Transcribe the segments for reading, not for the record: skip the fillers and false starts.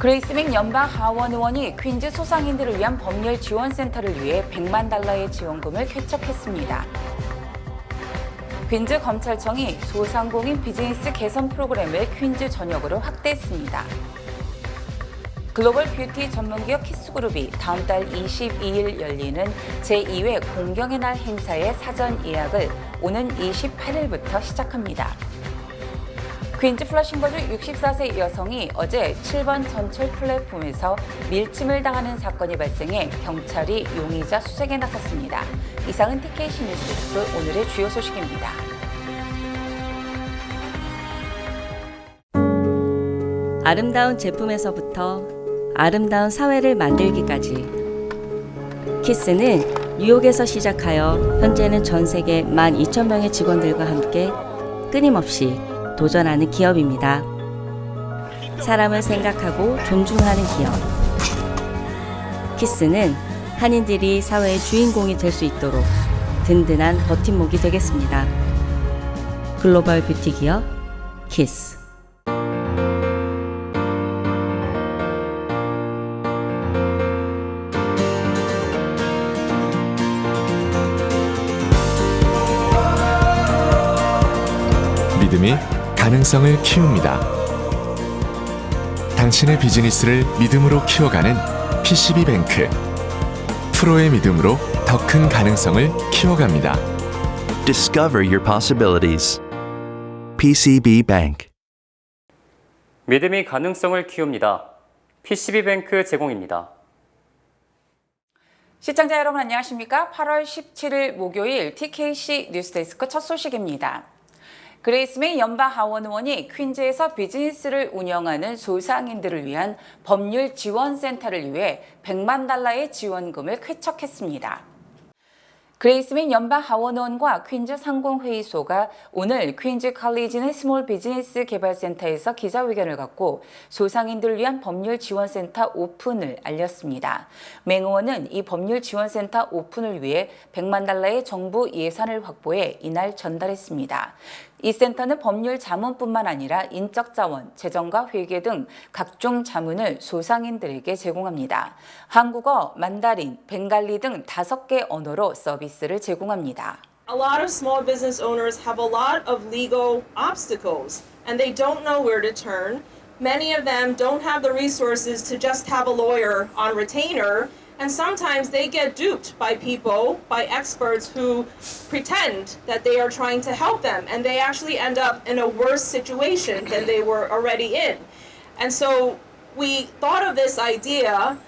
그레이스 맥 연방 하원 의원이 퀸즈 소상인들을 위한 법률 지원센터를 위해 $100만 지원금을 쾌척했습니다. 퀸즈 검찰청이 소상공인 비즈니스 개선 프로그램을 퀸즈 전역으로 확대했습니다. 글로벌 뷰티 전문기업 키스그룹이 다음 달 22일 열리는 제2회 공경의 날 행사의 사전 예약을 오는 28일부터 시작합니다. 퀸즈 플러싱 거주 64세 여성이 어제 7번 전철 플랫폼에서 밀침을 당하는 사건이 발생해 경찰이 용의자 수색에 나섰습니다. 이상은 TKC 뉴스데스크 오늘의 주요 소식입니다. 아름다운 제품에서부터 아름다운 사회를 만들기까지 키스는 뉴욕에서 시작하여 현재는 전 세계 12,000명의 직원들과 함께 끊임없이 도전하는 기업입니다. 사람을 생각하고 존중하는 기업. 키스는 한인들이 사회의 주인공이 될 수 있도록 든든한 버팀목이 되겠습니다. 글로벌 뷰티 기업 키스. 믿음이 가능성을 키웁니다. 당신의 비즈니스를 믿음으로 키워가는 PCB뱅크. 프로의 믿음으로 더 큰 가능성을 키워갑니다. Discover your possibilities. PCB Bank. 믿음이 가능성을 키웁니다. PCB뱅크 제공입니다. 시청자 여러분 안녕하십니까? 8월 17일 목요일 TKC 뉴스데스크 첫 소식입니다. 그레이스 맥 연방 하원 의원이 퀸즈에서 비즈니스를 운영하는 소상인들을 위한 법률 지원센터를 위해 $100만 지원금을 쾌척했습니다. 그레이스 맥 연방 하원 의원과 퀸즈 상공회의소가 오늘 퀸즈 칼리지 내 스몰 비즈니스 개발센터에서 기자회견을 갖고 소상인들을 위한 법률 지원센터 오픈을 알렸습니다. 맥 의원은 이 법률 지원센터 오픈을 위해 $100만 정부 예산을 확보해 이날 전달했습니다. 이 센터는 법률 자문뿐만 아니라 인적 자원, 재정과 회계 등 각종 자문을 소상인들에게 제공합니다. 한국어, 만다린, 벵갈리 등 5개 언어로 서비스를 제공합니다. A lot of small business owners have a lot of legal obstacles and they don't know where to turn. Many of them don't have the resources to just have a lawyer on retainer. And sometimes they get duped by people, by experts who pretend that they are trying to help them, and they actually end up in a worse situation than they were already in. And so we thought of this idea.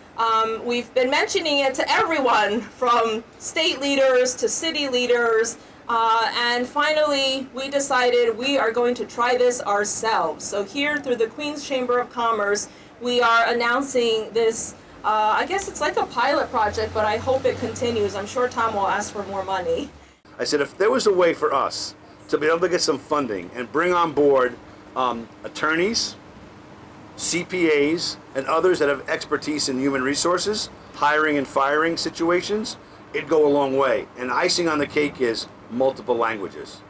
We've been mentioning it to everyone, from state leaders to city leaders, and finally we decided we are going to try this ourselves. So here through the Queens Chamber of Commerce, we are announcing this. I guess it's like a pilot project, but I hope it continues. I'm sure Tom will ask for more money. I said if there was a way for us to be able to get some funding and bring on board attorneys, CPAs, and others that have expertise in human resources, hiring and firing situations, it'd go a long way. And icing on the cake is multiple languages.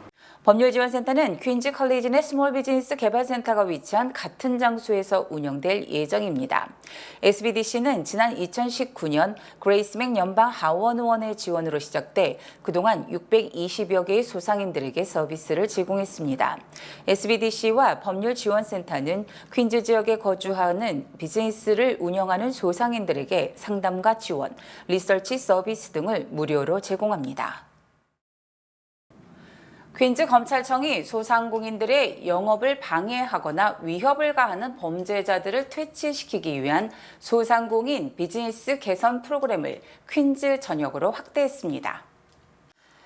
법률지원센터는 퀸즈 칼리지 내 스몰 비즈니스 개발센터가 위치한 같은 장소에서 운영될 예정입니다. SBDC는 지난 2019년 그레이스 맥 연방 하원 의원의 지원으로 시작돼 그동안 620여 개의 소상인들에게 서비스를 제공했습니다. SBDC와 법률지원센터는 퀸즈 지역에 거주하는 비즈니스를 운영하는 소상인들에게 상담과 지원, 리서치 서비스 등을 무료로 제공합니다. 퀸즈 검찰청이 소상공인들의 영업을 방해하거나 위협을 가하는 범죄자들을 퇴치시키기 위한 소상공인 비즈니스 개선 프로그램을 퀸즈 전역으로 확대했습니다.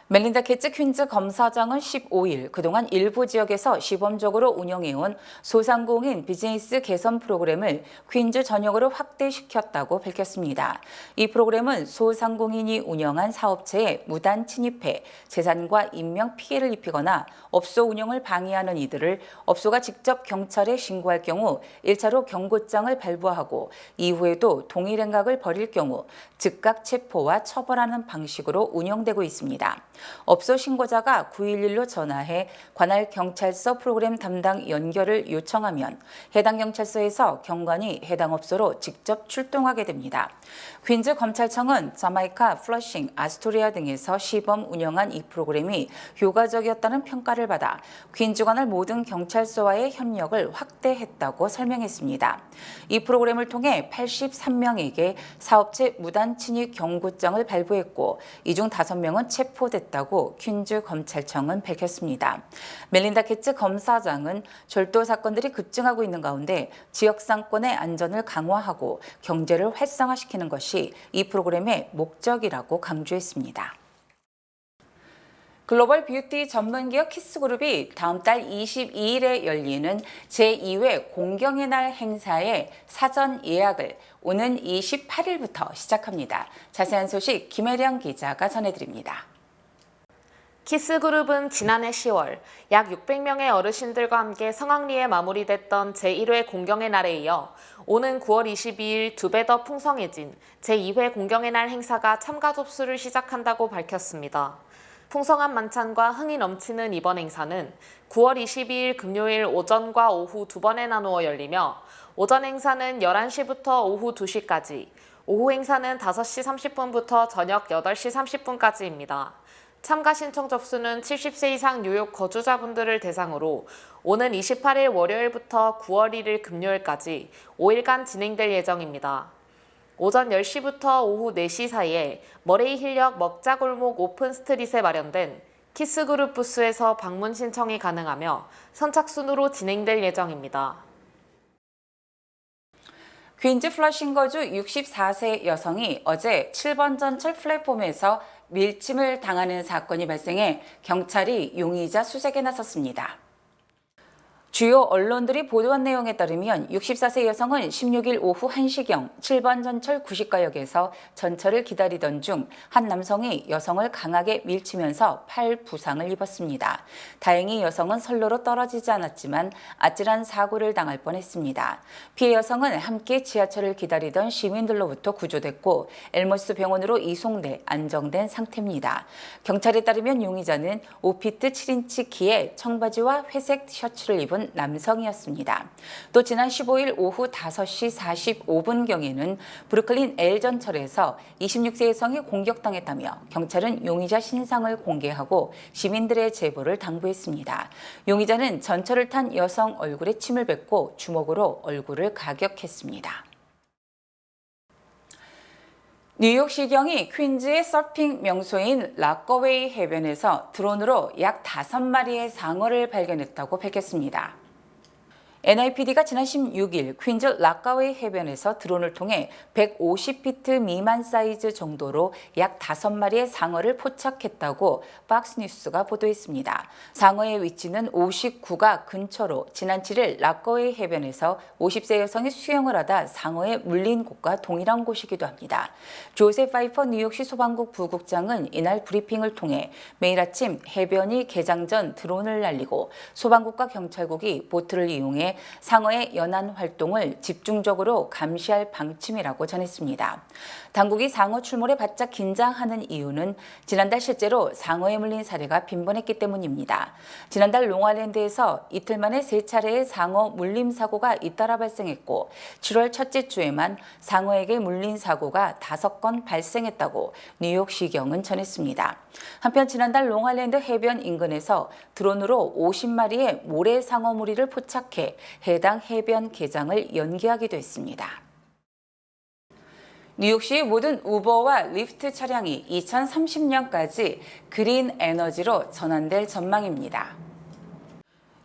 멜린다 게츠 퀸즈 검사장은 15일 그동안 일부 지역에서 시범적으로 운영해온 소상공인 비즈니스 개선 프로그램을 퀸즈 전역으로 확대시켰다고 밝혔습니다. 이 프로그램은 소상공인이 운영한 사업체에 무단 침입해 재산과 인명 피해를 입히거나 업소 운영을 방해하는 이들을 업소가 직접 경찰에 신고할 경우 1차로 경고장을 발부하고 이후에도 동일 행각을 벌일 경우 즉각 체포와 처벌하는 방식으로 운영되고 있습니다. 업소 신고자가 911로 전화해 관할 경찰서 프로그램 담당 연결을 요청하면 해당 경찰서에서 경관이 해당 업소로 직접 출동하게 됩니다. 퀸즈 검찰청은 자마이카, 플러싱, 아스토리아 등에서 시범 운영한 이 프로그램이 효과적이었다는 평가를 받아 퀸즈 관할 모든 경찰서와의 협력을 확대했다고 설명했습니다. 이 프로그램을 통해 83명에게 사업체 무단 침입 경고장을 발부했고 이 중 5명은 체포됐다고 퀸즈 검찰청은 밝혔습니다. 멜린다 캐츠 검사장은 절도 사건들이 급증하고 있는 가운데 지역 상권의 안전을 강화하고 경제를 활성화시키는 것이 이 프로그램의 목적이라고 강조했습니다. 글로벌 뷰티 전문기업 키스그룹이 다음 달 22일에 열리는 제2회 공경의 날 행사의 사전 예약을 오는 28일부터 시작합니다. 자세한 소식 김혜령 기자가 전해드립니다. 키스그룹은 지난해 10월 약 600명의 어르신들과 함께 성황리에 마무리됐던 제1회 공경의 날에 이어 오는 9월 22일 2배 더 풍성해진 제2회 공경의 날 행사가 참가 접수를 시작한다고 밝혔습니다. 풍성한 만찬과 흥이 넘치는 이번 행사는 9월 22일 금요일 오전과 오후 2번에 나누어 열리며 오전 행사는 11시부터 오후 2시까지, 오후 행사는 5시 30분부터 저녁 8시 30분까지입니다. 참가 신청 접수는 70세 이상 뉴욕 거주자분들을 대상으로 오는 28일 월요일부터 9월 1일 금요일까지 5일간 진행될 예정입니다. 오전 10시부터 오후 4시 사이에 머레이 힐역 먹자골목 오픈 스트릿에 마련된 키스그룹 부스에서 방문 신청이 가능하며 선착순으로 진행될 예정입니다. 퀸즈 플러싱 거주 64세 여성이 어제 7번 전철 플랫폼에서 밀침을 당하는 사건이 발생해 경찰이 용의자 수색에 나섰습니다. 주요 언론들이 보도한 내용에 따르면 64세 여성은 16일 오후 1시경 7번 전철 구시가역에서 전철을 기다리던 중 한 남성이 여성을 강하게 밀치면서 팔 부상을 입었습니다. 다행히 여성은 선로로 떨어지지 않았지만 아찔한 사고를 당할 뻔했습니다. 피해 여성은 함께 지하철을 기다리던 시민들로부터 구조됐고 엘머스 병원으로 이송돼 안정된 상태입니다. 경찰에 따르면 용의자는 오피트 7인치 키에 청바지와 회색 셔츠를 입은 남성이었습니다. 또 지난 15일 오후 5시 45분경에는 브루클린 L 전철에서 26세 여성이 공격당했다며 경찰은 용의자 신상을 공개하고 시민들의 제보를 당부했습니다. 용의자는 전철을 탄 여성 얼굴에 침을 뱉고 주먹으로 얼굴을 가격했습니다. 뉴욕시경이 퀸즈의 서핑 명소인 락거웨이 해변에서 드론으로 약 5마리의 상어를 발견했다고 밝혔습니다. NYPD가 지난 16일 퀸즈 락거웨이 해변에서 드론을 통해 150피트 미만 사이즈 정도로 약 5마리의 상어를 포착했다고 박스뉴스가 보도했습니다. 상어의 위치는 59가 근처로 지난 7일 락거웨이 해변에서 50세 여성이 수영을 하다 상어에 물린 곳과 동일한 곳이기도 합니다. 조셉 파이퍼 뉴욕시 소방국 부국장은 이날 브리핑을 통해 매일 아침 해변이 개장 전 드론을 날리고 소방국과 경찰국이 보트를 이용해 상어의 연안 활동을 집중적으로 감시할 방침이라고 전했습니다. 당국이 상어 출몰에 바짝 긴장하는 이유는 지난달 실제로 상어에 물린 사례가 빈번했기 때문입니다. 지난달 롱아일랜드에서 이틀 만에 3차례의 상어 물림 사고가 잇따라 발생했고 7월 첫째 주에만 상어에게 물린 사고가 5건 발생했다고 뉴욕시경은 전했습니다. 한편 지난달 롱아일랜드 해변 인근에서 드론으로 50마리의 모래상어 무리를 포착해 해당 해변 개장을 연기하기도 했습니다. 뉴욕시 모든 우버와 리프트 차량이 2030년까지 그린 에너지로 전환될 전망입니다.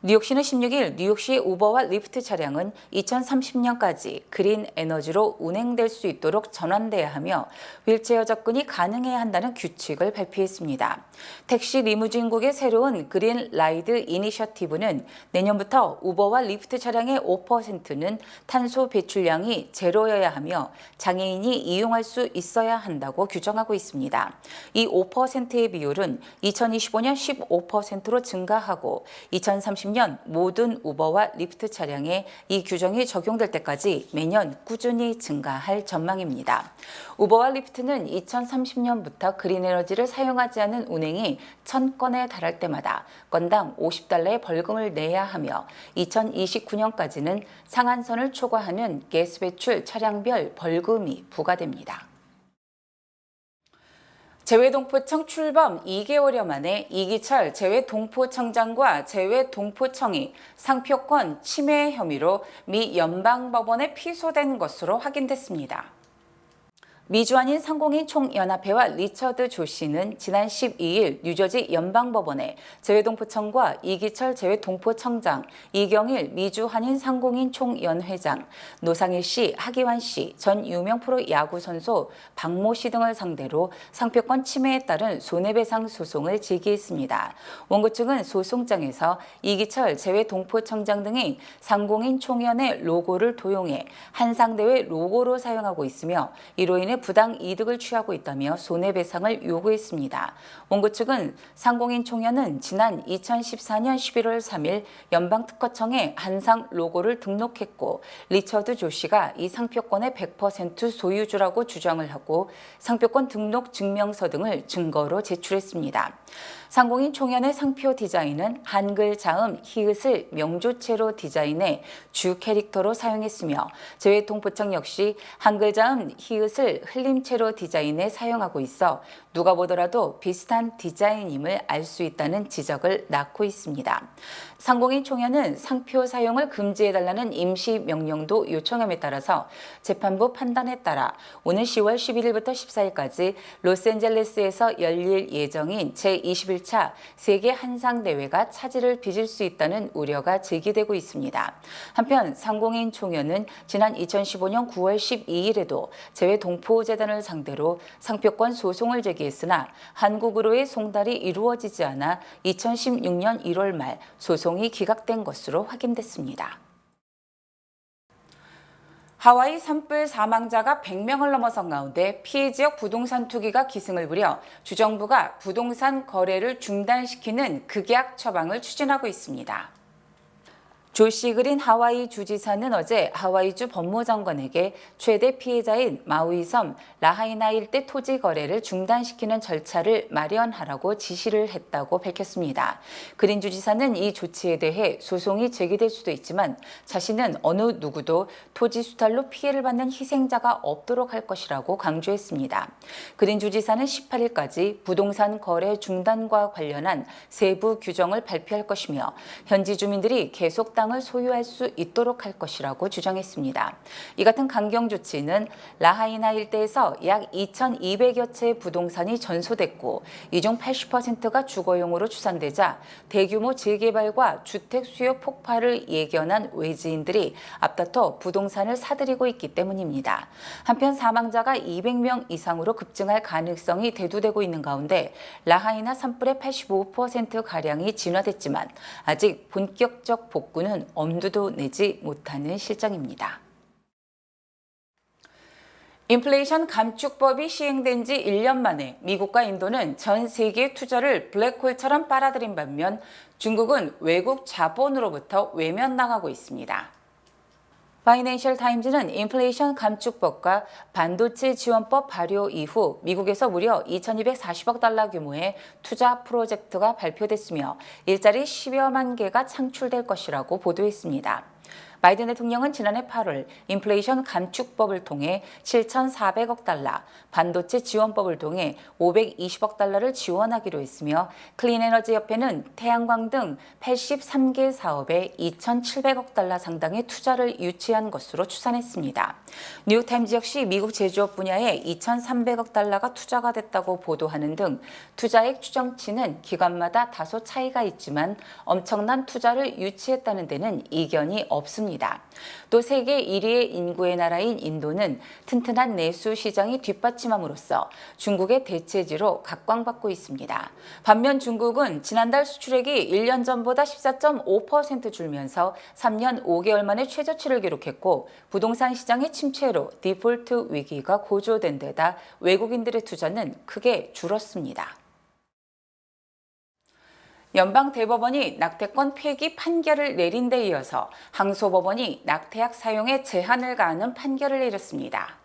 뉴욕시는 16일 뉴욕시의 우버와 리프트 차량은 2030년까지 그린 에너지로 운행될 수 있도록 전환돼야 하며 휠체어 접근이 가능해야 한다는 규칙을 발표했습니다. 택시 리무진국의 새로운 그린 라이드 이니셔티브는 내년부터 우버와 리프트 차량의 5%는 탄소 배출량이 제로여야 하며 장애인이 이용할 수 있어야 한다고 규정하고 있습니다. 이 5%의 비율은 2025년 15%로 증가하고 2030년 2030년 모든 우버와 리프트 차량에 이 규정이 적용될 때까지 매년 꾸준히 증가할 전망입니다. 우버와 리프트는 2030년부터 그린 에너지를 사용하지 않은 운행이 1000건에 달할 때마다 건당 $50의 벌금을 내야 하며 2029년까지는 상한선을 초과하는 가스 배출 차량별 벌금이 부과됩니다. 재외동포청 출범 2개월여 만에 이기철 재외동포청장과 재외동포청이 상표권 침해 혐의로 미 연방법원에 피소된 것으로 확인됐습니다. 미주한인 상공인 총연합회와 리처드 조 씨는 지난 12일 뉴저지 연방법원에 재외동포청과 이기철 재외동포청장, 이경일 미주한인 상공인 총연회장, 노상일 씨, 하기환 씨, 전 유명 프로 야구 선수 박모 씨 등을 상대로 상표권 침해에 따른 손해배상 소송을 제기했습니다. 원고 측은 소송장에서 이기철 재외동포청장 등이 상공인 총연의 로고를 도용해 한상대회 로고로 사용하고 있으며 이로 인해 부당 이득을 취하고 있다며 손해배상을 요구했습니다. 원고 측은 상공인 총연은 지난 2014년 11월 3일 연방특허청에 한상 로고를 등록했고 리처드 조 씨가 이 상표권의 100% 소유주라고 주장을 하고 상표권 등록 증명서 등을 증거로 제출했습니다. 상공인 총연의 상표 디자인은 한글 자음 히읗을 명조체로 디자인해 주 캐릭터로 사용했으며 재외동포청 역시 한글 자음 히읗을 흘림체로 디자인해 사용하고 있어 누가 보더라도 비슷한 디자인임을 알 수 있다는 지적을 낳고 있습니다. 상공인 총연은 상표 사용을 금지해달라는 임시 명령도 요청함에 따라서 재판부 판단에 따라 오는 10월 11일부터 14일까지 로스앤젤레스에서 열릴 예정인 제21차 세계 한상대회가 차질을 빚을 수 있다는 우려가 제기되고 있습니다. 한편 상공인 총연은 지난 2015년 9월 12일에도 재외동포재단을 상대로 상표권 소송을 제기했으나 한국으로의 송달이 이루어지지 않아 2016년 1월 말 소송이 기각된 것으로 확인됐습니다. 하와이 산불 사망자가 100명을 넘어선 가운데 피해 지역 부동산 투기가 기승을 부려 주정부가 부동산 거래를 중단시키는 극약 처방을 추진하고 있습니다. 조시 그린 하와이 주지사는 어제 하와이주 법무장관에게 최대 피해자인 마우이섬 라하이나 일대 토지 거래를 중단시키는 절차를 마련하라고 지시를 했다고 밝혔습니다. 그린 주지사는 이 조치에 대해 소송이 제기될 수도 있지만 자신은 어느 누구도 토지 수탈로 피해를 받는 희생자가 없도록 할 것이라고 강조했습니다. 그린 주지사는 18일까지 부동산 거래 중단과 관련한 세부 규정을 발표할 것이며 현지 주민들이 계속 땅을 소유할 수 있도록 할 것이라고 주장했습니다. 이 같은 강경 조치는 라하이나 일대에서 약 2,200여 채의 부동산이 전소됐고 이 중 80%가 주거용으로 추산되자 대규모 재개발과 주택 수요 폭발을 예견한 외지인들이 앞다퉈 부동산을 사들이고 있기 때문입니다. 한편 사망자가 200명 이상으로 급증할 가능성이 대두되고 있는 가운데 라하이나 산불의 85%가량이 진화됐지만 아직 본격적 복구는 엄두도 내지 못하는 실정입니다. 인플레이션 감축법이 시행된 지 1년 만에 미국과 인도는 전 세계 투자를 블랙홀처럼 빨아들인 반면 중국은 외국 자본으로부터 외면당하고 있습니다. 파이낸셜 타임즈는 인플레이션 감축법과 반도체 지원법 발효 이후 미국에서 무려 2,240억 달러 규모의 투자 프로젝트가 발표됐으며 일자리 10여만 개가 창출될 것이라고 보도했습니다. 바이든 대통령은 지난해 8월 인플레이션 감축법을 통해 7,400억 달러, 반도체 지원법을 통해 520억 달러를 지원하기로 했으며 클린에너지협회는 태양광 등 83개 사업에 2,700억 달러 상당의 투자를 유치한 것으로 추산했습니다. 뉴욕타임즈 역시 미국 제조업 분야에 2,300억 달러가 투자가 됐다고 보도하는 등 투자액 추정치는 기관마다 다소 차이가 있지만 엄청난 투자를 유치했다는 데는 이견이 없습니다. 또 세계 1위의 인구의 나라인 인도는 튼튼한 내수 시장이 뒷받침함으로써 중국의 대체지로 각광받고 있습니다. 반면 중국은 지난달 수출액이 1년 전보다 14.5% 줄면서 3년 5개월 만에 최저치를 기록했고 부동산 시장의 침체로 디폴트 위기가 고조된 데다 외국인들의 투자는 크게 줄었습니다. 연방대법원이 낙태권 폐기 판결을 내린 데 이어서 항소법원이 낙태약 사용에 제한을 가하는 판결을 내렸습니다.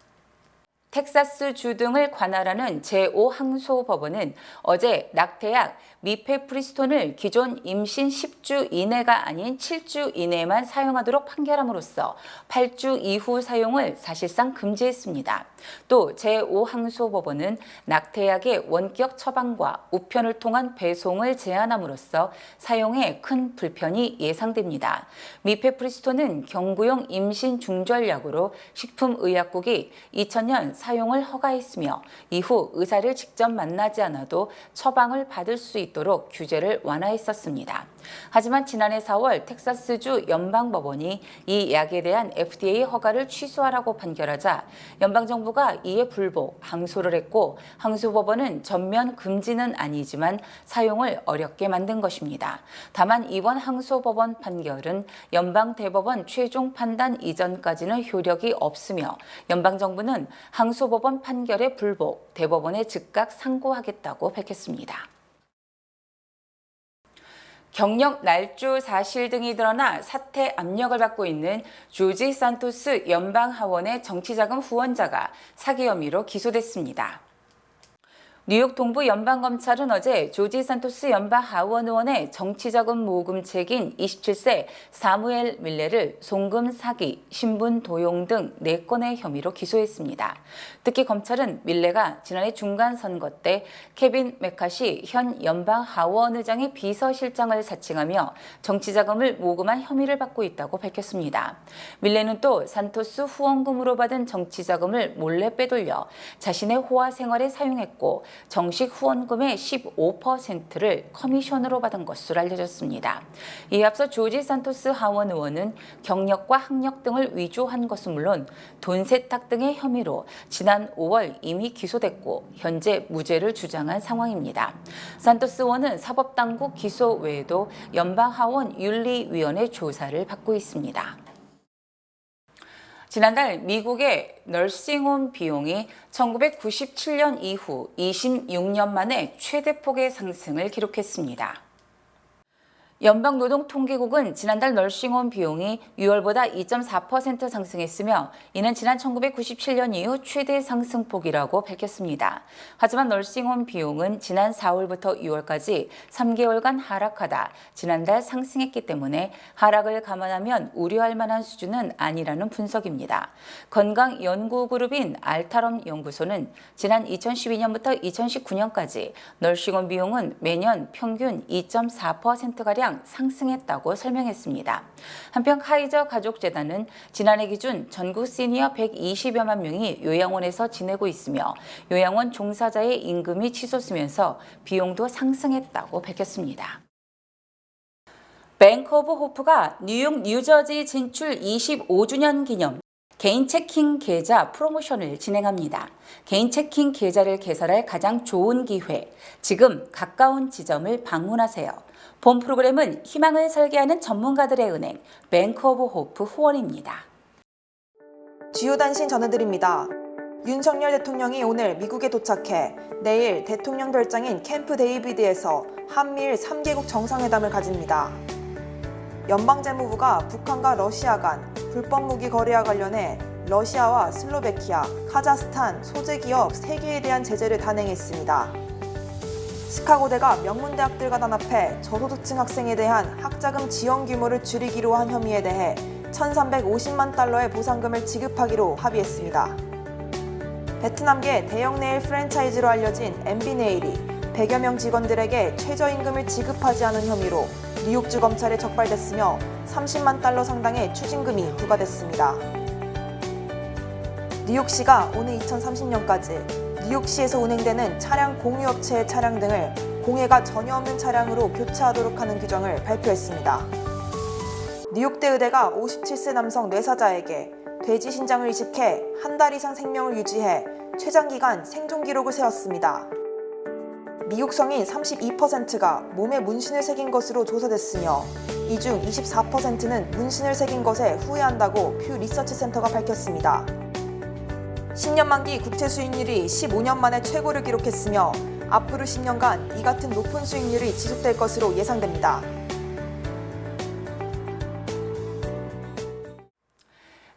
텍사스주 등을 관할하는 제5항소법원은 어제 낙태약 미페프리스톤을 기존 임신 10주 이내가 아닌 7주 이내에만 사용하도록 판결함으로써 8주 이후 사용을 사실상 금지했습니다. 또 제5항소법원은 낙태약의 원격 처방과 우편을 통한 배송을 제한함으로써 사용에 큰 불편이 예상됩니다. 미페프리스톤은 경구용 임신 중절약으로 식품의약국이 2000년 사용을 허가했으며 이후 의사를 직접 만나지 않아도 처방을 받을 수 있도록 규제를 완화했었습니다. 하지만 지난해 4월 텍사스주 연방법원이 이 약에 대한 FDA 허가를 취소하라고 판결하자 연방정부가 이에 불복, 항소를 했고 항소법원은 전면 금지는 아니지만 사용을 어렵게 만든 것입니다. 다만 이번 항소법원 판결은 연방대법원 최종 판단 이전까지는 효력이 없으며 연방정부는 항소법원 판결에 불복, 대법원에 즉각 상고하겠다고 밝혔습니다. 경력 날조 사실 등이 드러나 사퇴 압력을 받고 있는 조지 산토스 연방하원의 정치자금 후원자가 사기 혐의로 기소됐습니다. 뉴욕 동부 연방검찰은 어제 조지 산토스 연방하원 의원의 정치자금 모금책인 27세 사무엘 밀레를 송금 사기, 신분 도용 등 4건의 혐의로 기소했습니다. 특히 검찰은 밀레가 지난해 중간선거 때 케빈 메카시 현 연방하원 의장의 비서실장을 사칭하며 정치자금을 모금한 혐의를 받고 있다고 밝혔습니다. 밀레는 또 산토스 후원금으로 받은 정치자금을 몰래 빼돌려 자신의 호화 생활에 사용했고 정식 후원금의 15%를 커미션으로 받은 것으로 알려졌습니다. 이에 앞서 조지 산토스 하원 의원은 경력과 학력 등을 위조한 것은 물론 돈 세탁 등의 혐의로 지난 5월 이미 기소됐고 현재 무죄를 주장한 상황입니다. 산토스 의원은 사법당국 기소 외에도 연방하원 윤리위원회 조사를 받고 있습니다. 지난달 미국의 널싱홈 비용이 1997년 이후 26년 만에 최대폭의 상승을 기록했습니다. 연방노동통계국은 지난달 널싱홈 비용이 6월보다 2.4% 상승했으며 이는 지난 1997년 이후 최대 상승폭이라고 밝혔습니다. 하지만 널싱홈 비용은 지난 4월부터 6월까지 3개월간 하락하다 지난달 상승했기 때문에 하락을 감안하면 우려할 만한 수준은 아니라는 분석입니다. 건강연구그룹인 알타럼 연구소는 지난 2012년부터 2019년까지 널싱홈 비용은 매년 평균 2.4%가량 상승했다고 설명했습니다. 한편 카이저 가족재단은 지난해 기준 전국 시니어 120여만 명이 요양원에서 지내고 있으며 요양원 종사자의 임금이 치솟으면서 비용도 상승했다고 밝혔습니다. 뱅크 오브 호프가 뉴욕 뉴저지 진출 25주년 기념 개인 체킹 계좌 프로모션을 진행합니다. 개인 체킹 계좌를 개설할 가장 좋은 기회, 지금 가까운 지점을 방문하세요. 본 프로그램은 희망을 설계하는 전문가들의 은행, 뱅크 오브 호프 후원입니다. 주요 단신 전해드립니다. 윤석열 대통령이 오늘 미국에 도착해 내일 대통령 별장인 캠프 데이비드에서 한미일 3개국 정상회담을 가집니다. 연방재무부가 북한과 러시아 간 불법 무기 거래와 관련해 러시아와 슬로베키아, 카자흐스탄 소재 기업 3개에 대한 제재를 단행했습니다. 시카고대가 명문대학들과 단합해 저소득층 학생에 대한 학자금 지원 규모를 줄이기로 한 혐의에 대해 1,350만 달러의 보상금을 지급하기로 합의했습니다. 베트남계 대형 네일 프랜차이즈로 알려진 MB네일이 100여 명 직원들에게 최저임금을 지급하지 않은 혐의로 뉴욕주 검찰에 적발됐으며 30만 달러 상당의 추징금이 부과됐습니다. 뉴욕시가 오는 2030년까지 뉴욕시에서 운행되는 차량 공유업체의 차량 등을 공해가 전혀 없는 차량으로 교체하도록 하는 규정을 발표했습니다. 뉴욕대 의대가 57세 남성 뇌사자에게 돼지 신장을 이식해 한 달 이상 생명을 유지해 최장기간 생존 기록을 세웠습니다. 미국 성인 32%가 몸에 문신을 새긴 것으로 조사됐으며 이 중 24%는 문신을 새긴 것에 후회한다고 퓨 리서치 센터가 밝혔습니다. 10년 만기 국채 수익률이 15년 만에 최고를 기록했으며 앞으로 10년간 이 같은 높은 수익률이 지속될 것으로 예상됩니다.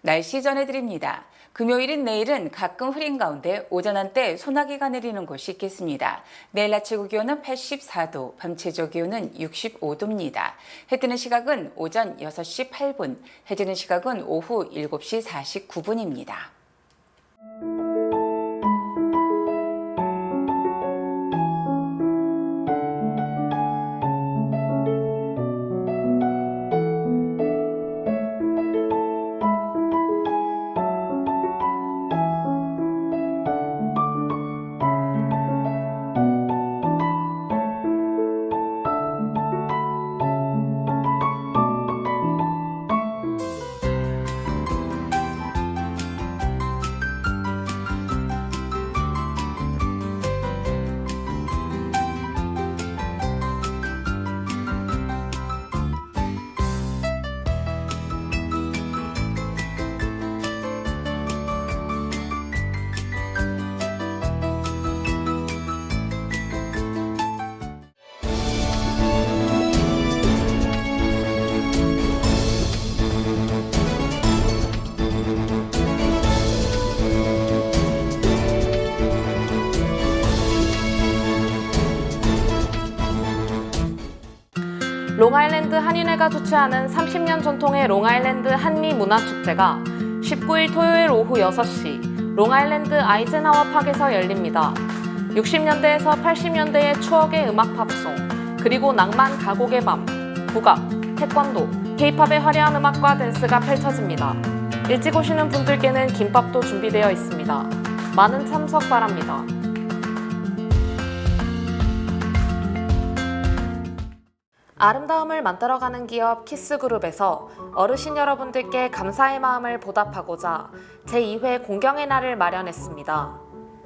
날씨 전해드립니다. 금요일인 내일은 가끔 흐린 가운데 오전 한때 소나기가 내리는 곳이 있겠습니다. 내일 아침 최고 기온은 84도, 밤 최저 기온은 65도입니다. 해 뜨는 시각은 오전 6시 8분, 해 지는 시각은 오후 7시 49분입니다. 롱아일랜드 한인회가 주최하는 30년 전통의 롱아일랜드 한미문화축제가 19일 토요일 오후 6시 롱아일랜드 아이젠하워 팍에서 열립니다. 60년대에서 80년대의 추억의 음악 팝송, 그리고 낭만 가곡의 밤, 국악, 태권도, K-팝의 화려한 음악과 댄스가 펼쳐집니다. 일찍 오시는 분들께는 김밥도 준비되어 있습니다. 많은 참석 바랍니다. 아름다움을 만들어가는 기업 키스그룹에서 어르신 여러분들께 감사의 마음을 보답하고자 제2회 공경의 날을 마련했습니다.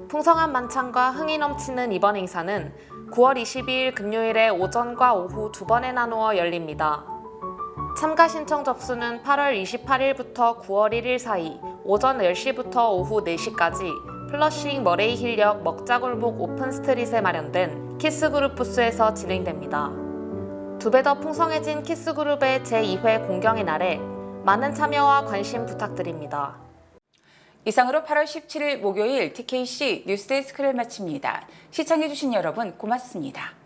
풍성한 만찬과 흥이 넘치는 이번 행사는 9월 22일 금요일에 오전과 오후 두 번에 나누어 열립니다. 참가 신청 접수는 8월 28일부터 9월 1일 사이 오전 10시부터 오후 4시까지 플러싱 머레이힐역 먹자골목 오픈스트릿에 마련된 키스그룹 부스에서 진행됩니다. 2배 더 풍성해진 키스그룹의 제2회 공경의 날에 많은 참여와 관심 부탁드립니다. 이상으로 8월 17일 목요일 TKC 뉴스데스크를 마칩니다. 시청해주신 여러분 고맙습니다.